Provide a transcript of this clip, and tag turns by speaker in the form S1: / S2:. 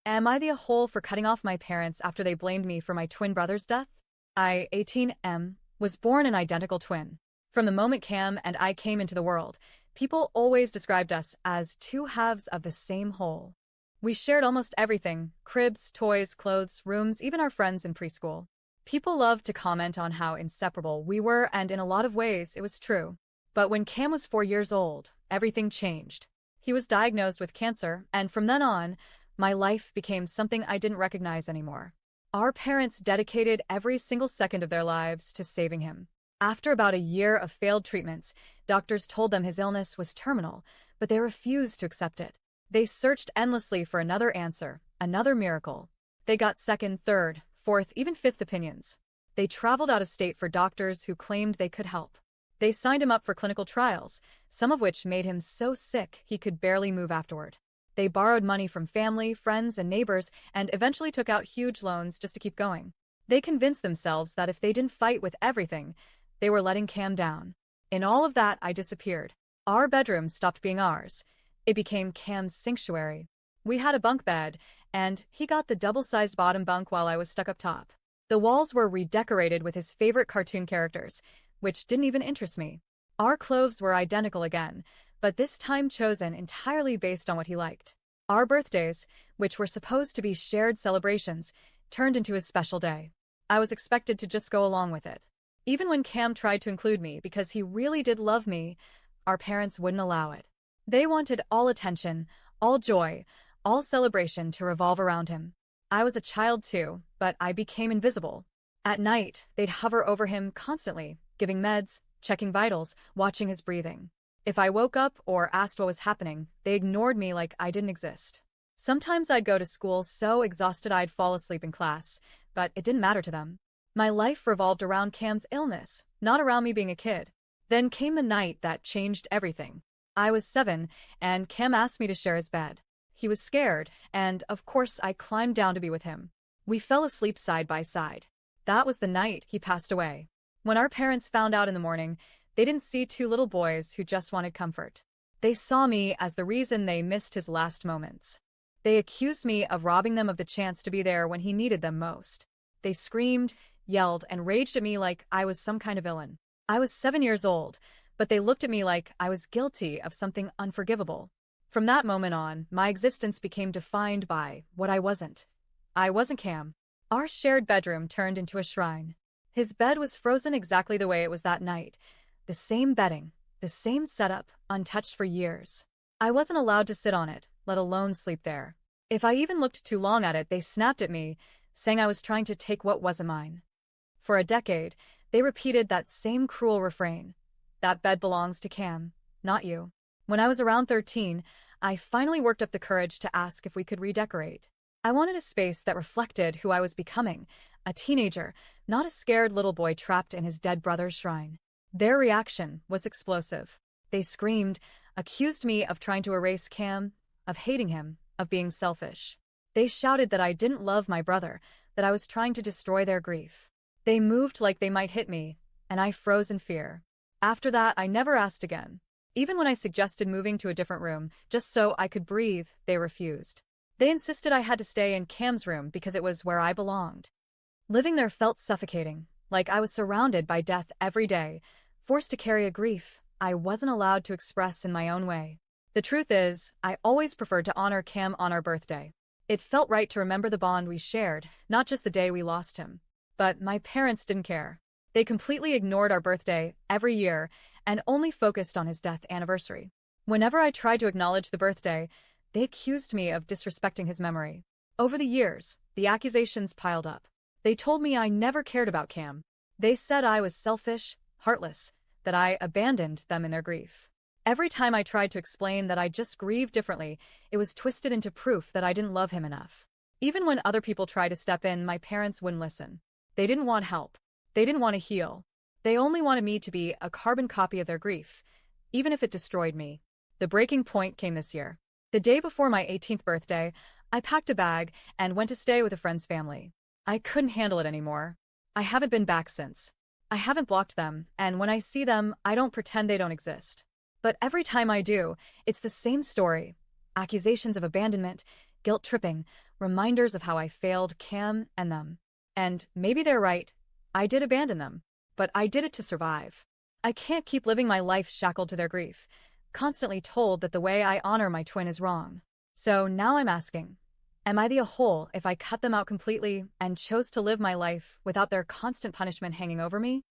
S1: Am I the a-hole for cutting off my parents after they blamed me for my twin brother's death? I, 18M, was born an identical twin. From the moment Cam and I came into the world, people always described us as two halves of the same whole. We shared almost everything: cribs, toys, clothes, rooms, even our friends in preschool. People loved to comment on how inseparable we were, and in a lot of ways, it was true. But when Cam was 4 years old, everything changed. He was diagnosed with cancer, and from then on, my life became something I didn't recognize anymore. Our parents dedicated every single second of their lives to saving him. After about a year of failed treatments, doctors told them his illness was terminal, but they refused to accept it. They searched endlessly for another answer, another miracle. They got second, third, fourth, even fifth opinions. They traveled out of state for doctors who claimed they could help. They signed him up for clinical trials, some of which made him so sick he could barely move afterward. They borrowed money from family, friends, and neighbors, and eventually took out huge loans just to keep going. They convinced themselves that if they didn't fight with everything, they were letting Cam down. In all of that, I disappeared. Our bedroom stopped being ours. It became Cam's sanctuary. We had a bunk bed, and he got the double-sized bottom bunk while I was stuck up top. The walls were redecorated with his favorite cartoon characters, which didn't even interest me. Our clothes were identical again, but this time chosen entirely based on what he liked. Our birthdays, which were supposed to be shared celebrations, turned into his special day. I was expected to just go along with it. Even when Cam tried to include me because he really did love me, our parents wouldn't allow it. They wanted all attention, all joy, all celebration to revolve around him. I was a child too, but I became invisible. At night, they'd hover over him constantly, giving meds, checking vitals, watching his breathing. If I woke up or asked what was happening, they ignored me like I didn't exist. Sometimes I'd go to school so exhausted I'd fall asleep in class, but it didn't matter to them. My life revolved around Cam's illness, not around me being a kid. Then came the night that changed everything. I was 7, and Cam asked me to share his bed. He was scared, and of course I climbed down to be with him. We fell asleep side by side. That was the night he passed away. When our parents found out in the morning, they didn't see two little boys who just wanted comfort. They saw me as the reason they missed his last moments. They accused me of robbing them of the chance to be there when he needed them most. They screamed, yelled, and raged at me like I was some kind of villain. I was 7 years old, but they looked at me like I was guilty of something unforgivable. From that moment on, my existence became defined by what I wasn't. I wasn't Cam. Our shared bedroom turned into a shrine. His bed was frozen exactly the way it was that night. The same bedding, the same setup, untouched for years. I wasn't allowed to sit on it, let alone sleep there. If I even looked too long at it, they snapped at me, saying I was trying to take what wasn't mine. For a decade, they repeated that same cruel refrain. That bed belongs to Cam, not you. When I was around 13, I finally worked up the courage to ask if we could redecorate. I wanted a space that reflected who I was becoming, a teenager, not a scared little boy trapped in his dead brother's shrine. Their reaction was explosive. They screamed, accused me of trying to erase Cam, of hating him, of being selfish. They shouted that I didn't love my brother, that I was trying to destroy their grief. They moved like they might hit me, and I froze in fear. After that, I never asked again. Even when I suggested moving to a different room, just so I could breathe, they refused. They insisted I had to stay in Cam's room because it was where I belonged. Living there felt suffocating, like I was surrounded by death every day, forced to carry a grief I wasn't allowed to express in my own way. The truth is, I always preferred to honor Cam on our birthday. It felt right to remember the bond we shared, not just the day we lost him. But my parents didn't care. They completely ignored our birthday every year and only focused on his death anniversary. Whenever I tried to acknowledge the birthday, they accused me of disrespecting his memory. Over the years, the accusations piled up. They told me I never cared about Cam. They said I was selfish, heartless, that I abandoned them in their grief. Every time I tried to explain that I just grieved differently, it was twisted into proof that I didn't love him enough. Even when other people tried to step in, my parents wouldn't listen. They didn't want help. They didn't want to heal. They only wanted me to be a carbon copy of their grief, even if it destroyed me. The breaking point came this year. The day before my 18th birthday, I packed a bag and went to stay with a friend's family. I couldn't handle it anymore. I haven't been back since. I haven't blocked them, and when I see them, I don't pretend they don't exist. But every time I do, it's the same story. Accusations of abandonment, guilt-tripping, reminders of how I failed Cam and them. And maybe they're right. I did abandon them, but I did it to survive. I can't keep living my life shackled to their grief, constantly told that the way I honor my twin is wrong. So now I'm asking, am I the whole if I cut them out completely and chose to live my life without their constant punishment hanging over me?